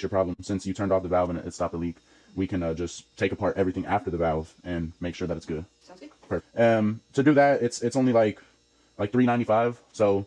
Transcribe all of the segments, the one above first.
your problem. Since you turned off the valve and it stopped the leak, we can just take apart everything after the valve and make sure that it's good. Sounds good. Perfect. To do that, it's only like $3.95. So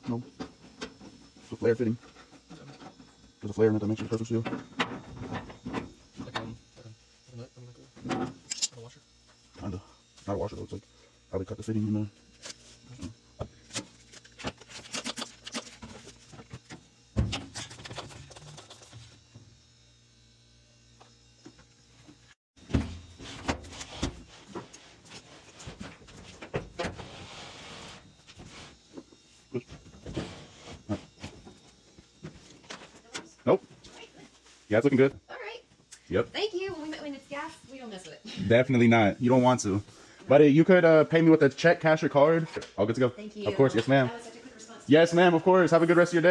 no, it's a flare fitting. There's a flare in it that makes it perfect seal. Kinda. Not a washer though, it's like how they cut the fitting in there. Good. Right. Nope. Yeah, it's looking good. All right. Yep. Thank you. When it's gas, we don't mess with it. Definitely not. You don't want to. But you could pay me with a check, cash, or card. All good to go. Thank you. Of course. Yes, ma'am. That was such a quick response. Yes, ma'am. Of course. Have a good rest of your day.